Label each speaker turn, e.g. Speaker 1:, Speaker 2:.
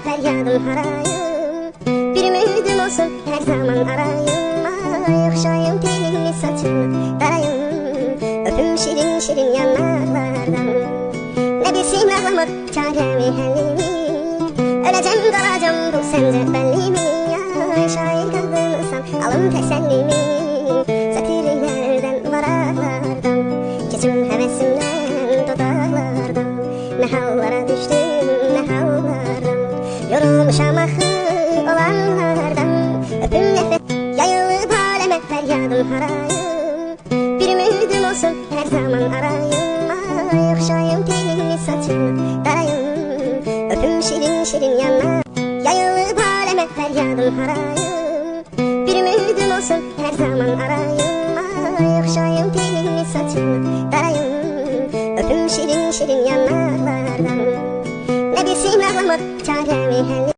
Speaker 1: feryadım harayım. Bir ümidim olsun her zaman arayım. Ay okşayım telini saçını darayım. Öpüm şirin şirin yanaklardan. Ne bilsin ağlamak çaremi hellimi. Öleceğim kalacağım bu sence belli mi? Ay şair kaldırırsan alın tesellimi. Satirlerden varaklardan. Geçim hevesimden dudaklardan. Ne hallara düştüm ne hallardan. Yorulmuşam ahı olanlardan. Öpüm nefret yayılıp aleme feryadım harayım. Bir ümidim olsun her zaman arayım. Ay okşayım telini saçını darayım. Öpüm şirin şirin yana. Yayılıp aleme feryadım harayım. Bir ümidim olsun her zaman arayım. Ay okşayım telini saçını darayım. Öpüm şirin şirin yanaklardan. Ne bilsin ağlamak çaremi helli.